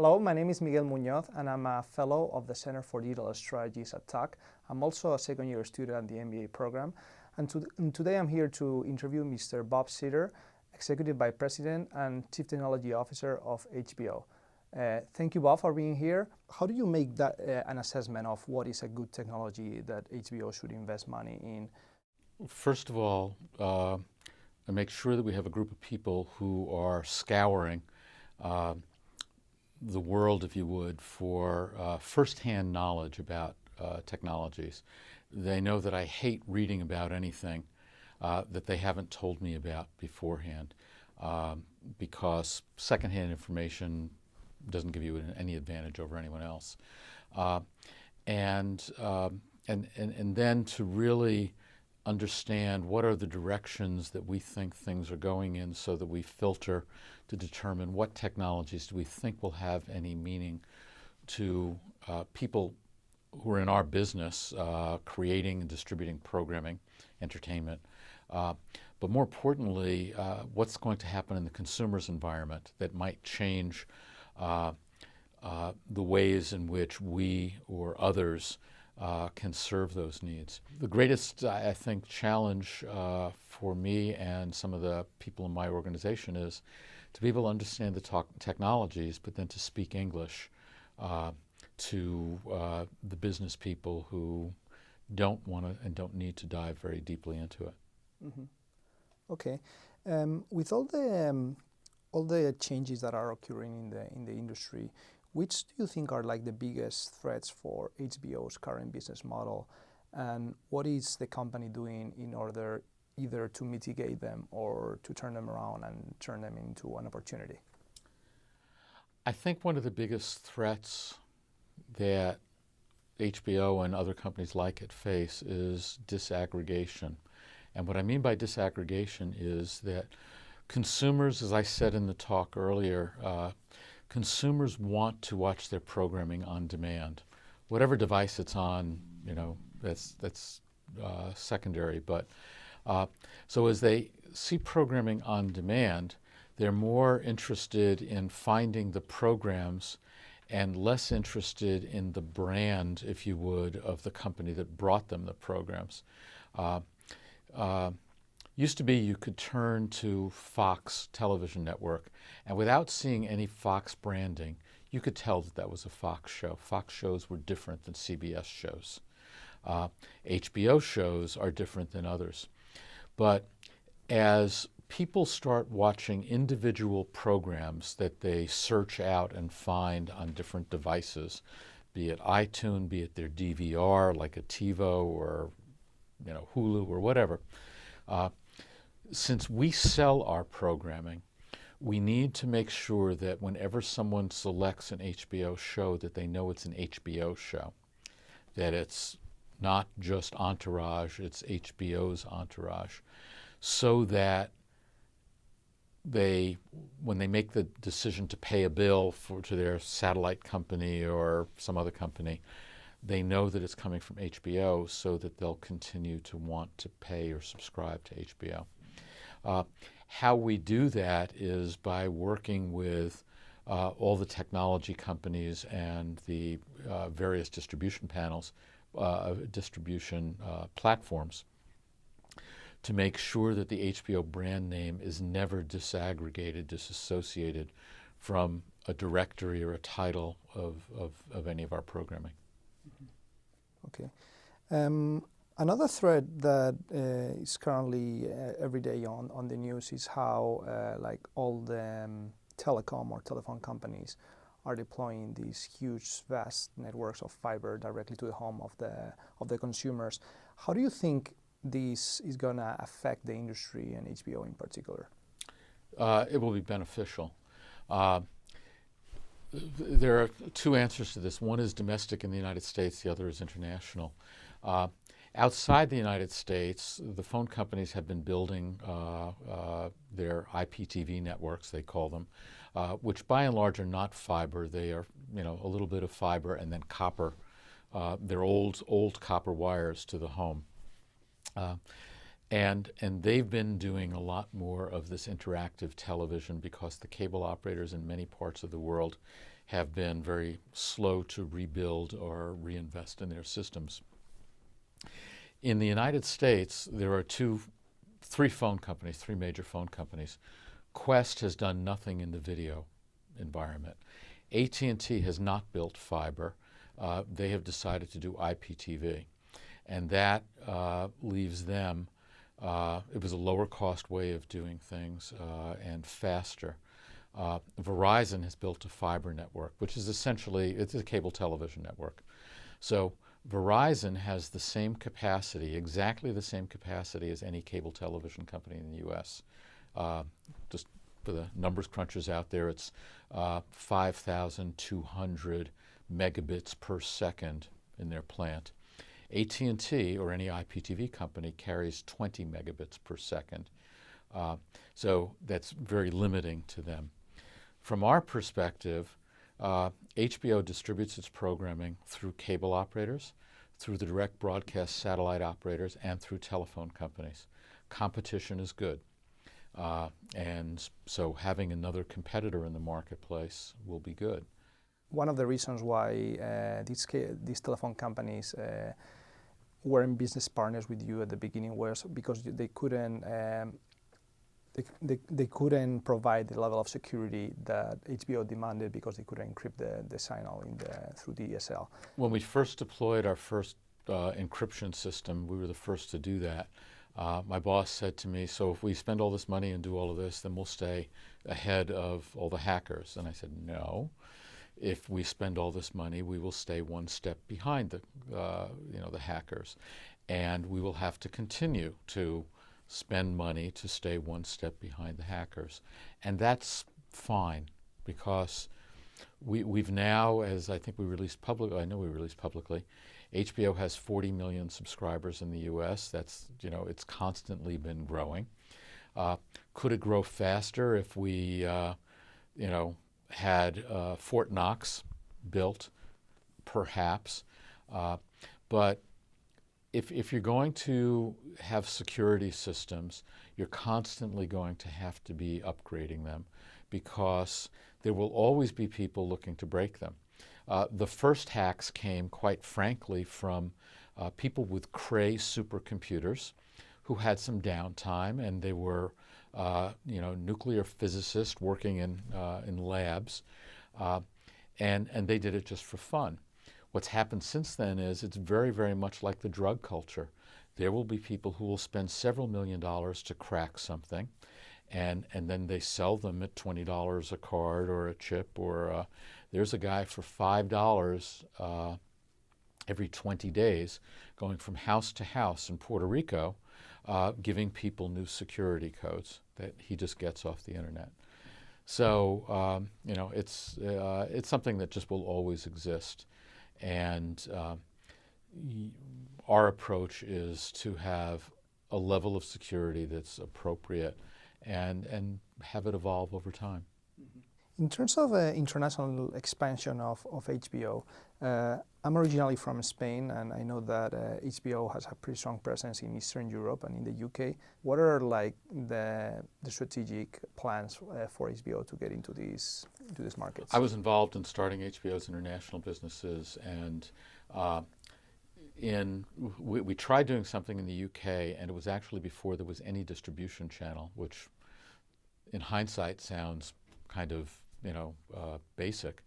Hello, my name is Miguel Muñoz, and I'm a fellow of the Center for Digital Strategies at TUC. I'm also a second-year student at the MBA program, and today I'm here to interview Mr. Bob Zitter, Executive Vice President and Chief Technology Officer of HBO. Thank you, Bob, for being here. How do you make that an assessment of what is a good technology that HBO should invest money in? First of all, I make sure that we have a group of people who are scouring the world, if you would, for firsthand knowledge about technologies. They know that I hate reading about anything that they haven't told me about beforehand, because secondhand information doesn't give you any advantage over anyone else. And then to really understand what are the directions that we think things are going in, so that we filter to determine what technologies do we think will have any meaning to people who are in our business, creating and distributing programming, entertainment. But more importantly, what's going to happen in the consumer's environment that might change the ways in which we or others can serve those needs. The greatest, I think, challenge for me and some of the people in my organization is to be able to understand the technologies, but then to speak English to the business people who don't want to and don't need to dive very deeply into it. Mm-hmm. Okay, with all the changes that are occurring in the industry, which do you think are like the biggest threats for HBO's current business model, and what is the company doing in order either to mitigate them or to turn them around and turn them into an opportunity? I think one of the biggest threats that HBO and other companies like it face is disaggregation. And what I mean by disaggregation is that consumers, as I said in the talk earlier, consumers want to watch their programming on demand. Whatever device it's on, that's secondary. But so as they see programming on demand, they're more interested in finding the programs and less interested in the brand, if you would, of the company that brought them the programs. Used to be you could turn to Fox television network, and without seeing any Fox branding, you could tell that that was a Fox show. Fox shows were different than CBS shows. HBO shows are different than others. But as people start watching individual programs that they search out and find on different devices, be it iTunes, be it their DVR, like a TiVo or Hulu or whatever, since we sell our programming, we need to make sure that whenever someone selects an HBO show, that they know it's an HBO show, that it's not just Entourage, it's HBO's Entourage, so that when they make the decision to pay a bill to their satellite company or some other company, they know that it's coming from HBO, so that they'll continue to want to pay or subscribe to HBO. How we do that is by working with all the technology companies and the various distribution platforms to make sure that the HBO brand name is never disassociated from a directory or a title of any of our programming. Okay. Another thread that is currently every day on the news is how like all the telecom or telephone companies are deploying these huge, vast networks of fiber directly to the home of the consumers. How do you think this is going to affect the industry and HBO in particular? It will be beneficial. There are two answers to this. One is domestic in the United States, the other is international. Outside the United States, the phone companies have been building their IPTV networks, they call them, which by and large are not fiber. They are, a little bit of fiber and then copper. They're old copper wires to the home. And they've been doing a lot more of this interactive television because the cable operators in many parts of the world have been very slow to rebuild or reinvest in their systems. In the United States, there are three major phone companies. Qwest has done nothing in the video environment. AT&T has not built fiber. They have decided to do IPTV. And that leaves them, it was a lower cost way of doing things and faster. Verizon has built a fiber network, which is essentially, it's a cable television network. So Verizon has the same capacity, exactly the same capacity as any cable television company in the U.S. Just for the numbers crunchers out there, it's 5,200 megabits per second in their plant. AT&T, or any IPTV company, carries 20 megabits per second. So that's very limiting to them. From our perspective, HBO distributes its programming through cable operators, through the direct broadcast satellite operators, and through telephone companies. Competition is good. And so having another competitor in the marketplace will be good. One of the reasons why these telephone companies weren't business partners with you at the beginning was because they couldn't they couldn't provide the level of security that HBO demanded because they couldn't encrypt the signal through DSL. When we first deployed our first encryption system, we were the first to do that. My boss said to me, so if we spend all this money and do all of this, then we'll stay ahead of all the hackers. And I said, no. If we spend all this money, we will stay one step behind the hackers. And we will have to continue to spend money to stay one step behind the hackers. And that's fine, because we've now, as I think we released publicly, I know we released publicly, HBO has 40 million subscribers in the U.S. That's, it's constantly been growing. Could it grow faster if we, had Fort Knox built? Perhaps. But if you're going to have security systems, you're constantly going to have to be upgrading them, because there will always be people looking to break them. The first hacks came, quite frankly, from people with Cray supercomputers who had some downtime, and they were nuclear physicists working in labs, and they did it just for fun. What's happened since then is it's very, very much like the drug culture. There will be people who will spend several $1 million to crack something, and then they sell them at $20 a card or a chip, or there's a guy for $5 every 20 days going from house to house in Puerto Rico, giving people new security codes that he just gets off the internet. So it's something that just will always exist. And our approach is to have a level of security that's appropriate and have it evolve over time. In terms of international expansion of HBO, I'm originally from Spain, and I know that HBO has a pretty strong presence in Eastern Europe and in the UK. What are the strategic plans for HBO to get into these markets? I was involved in starting HBO's international businesses, and we tried doing something in the UK, and it was actually before there was any distribution channel, which in hindsight sounds kind of basic,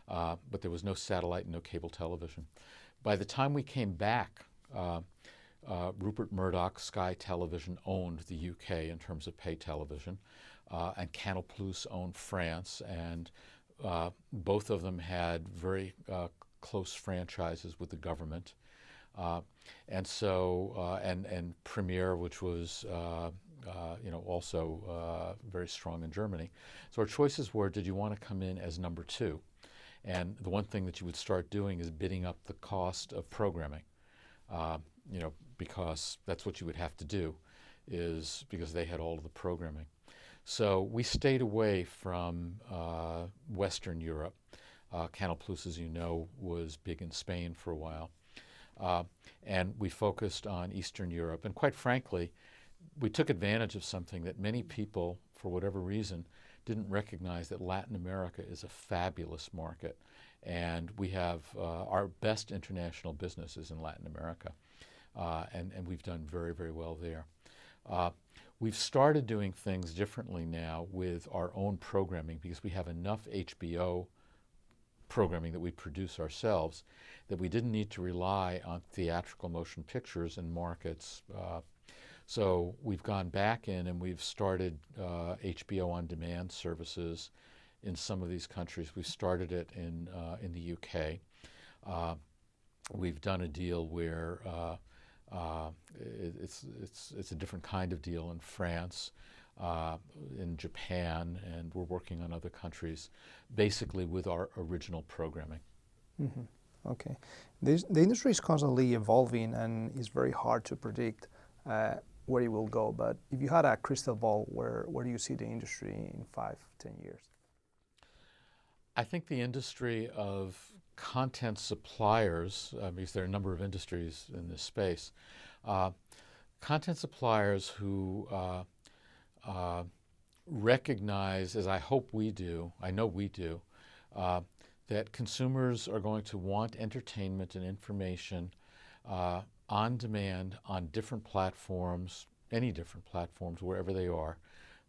but there was no satellite and no cable television. By the time we came back, Rupert Murdoch's Sky Television owned the UK in terms of pay television, and Canal Plus owned France, and both of them had very close franchises with the government. And so, and Premiere, which was also very strong in Germany. So our choices were, did you want to come in as number two? And the one thing that you would start doing is bidding up the cost of programming, because that's what you would have to do, is because they had all of the programming. So we stayed away from Western Europe. Canal Plus, as you know, was big in Spain for a while. And we focused on Eastern Europe. And quite frankly, we took advantage of something that many people, for whatever reason, didn't recognize, that Latin America is a fabulous market. And we have our best international businesses in Latin America. And we've done very, very well there. We've started doing things differently now with our own programming because we have enough HBO programming that we produce ourselves that we didn't need to rely on theatrical motion pictures in markets. So we've gone back in and we've started HBO on demand services in some of these countries. We've started it in the UK. We've done a deal where it's a different kind of deal in France, in Japan, and we're working on other countries, basically with our original programming. Mm-hmm. Okay. The industry is constantly evolving and it's very hard to predict where it will go. But if you had a crystal ball, where do you see the industry in 5, 10 years? I think the industry of content suppliers, because there are a number of industries in this space, content suppliers who recognize, as I hope we do, I know we do, that consumers are going to want entertainment and information on demand on different platforms, any different platforms, wherever they are.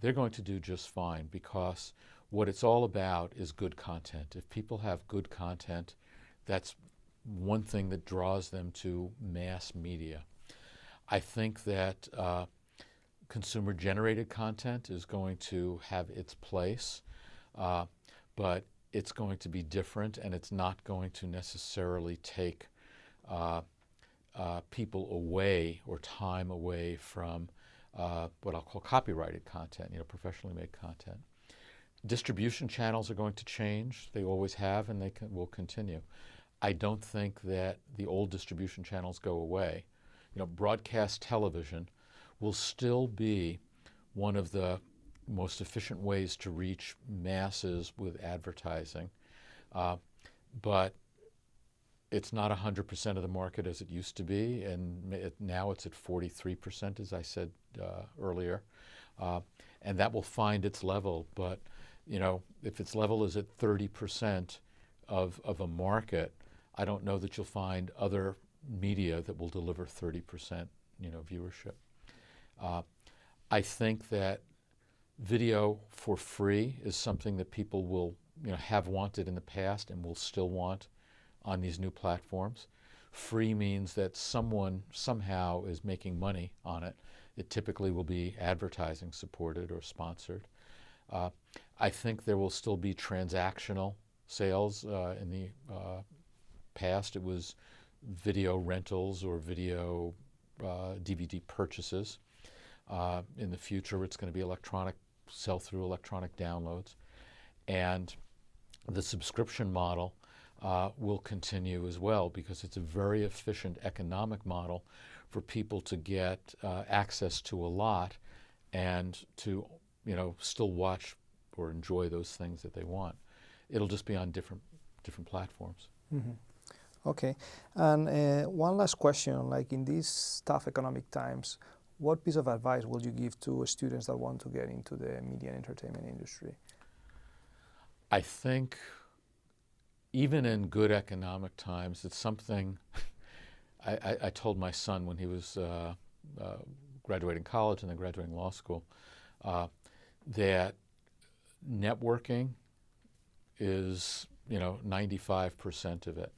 They're going to do just fine because what it's all about is good content. If people have good content, that's one thing that draws them to mass media. I think that consumer-generated content is going to have its place, but it's going to be different, and it's not going to necessarily take people away or time away from what I'll call copyrighted content, professionally made content. Distribution channels are going to change. They always have, and they will continue. I don't think that the old distribution channels go away. Broadcast television will still be one of the most efficient ways to reach masses with advertising, but it's not 100% of the market as it used to be, and now it's at 43%, as I said earlier, and that will find its level. But if its level is at 30% of a market, I don't know that you'll find other media that will deliver 30% viewership. I think that video for free is something that people will have wanted in the past and will still want on these new platforms. Free means that someone somehow is making money on it. It typically will be advertising supported or sponsored. I think there will still be transactional sales. In the past, it was video rentals or video DVD purchases. In the future, it's going to be electronic sell-through, electronic downloads. And the subscription model will continue as well because it's a very efficient economic model for people to get access to a lot and to still watch or enjoy those things that they want. It'll just be on different platforms. Mm-hmm. Okay. And one last question, like in these tough economic times, what piece of advice would you give to students that want to get into the media and entertainment industry? I think even in good economic times, it's something I told my son when he was graduating college and then graduating law school, that networking is 95% of it.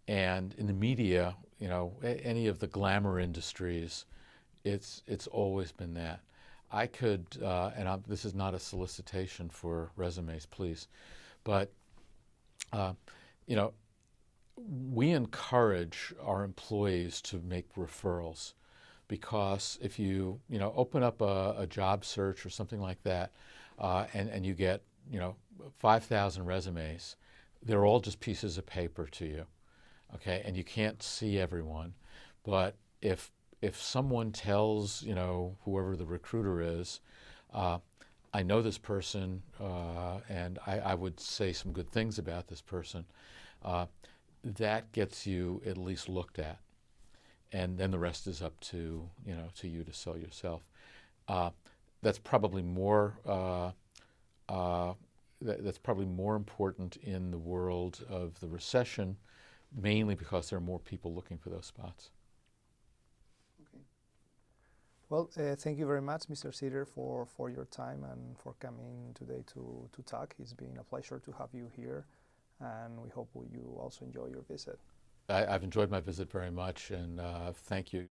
And in the media, any of the glamour industries, it's always been that. I could, this is not a solicitation for resumes, please, but we encourage our employees to make referrals because if you open up a job search or something like that, and you get 5,000 resumes, they're all just pieces of paper to you, okay? And you can't see everyone, but if someone tells whoever the recruiter is, I know this person, and I would say some good things about this person, that gets you at least looked at. and then the rest is up to to you to sell yourself. That's probably more. That's probably more important in the world of the recession, mainly because there are more people looking for those spots. Okay. Well, thank you very much, Mr. Zitter, for your time and for coming today to talk. It's been a pleasure to have you here, and we hope you also enjoy your visit. I've enjoyed my visit very much, and thank you.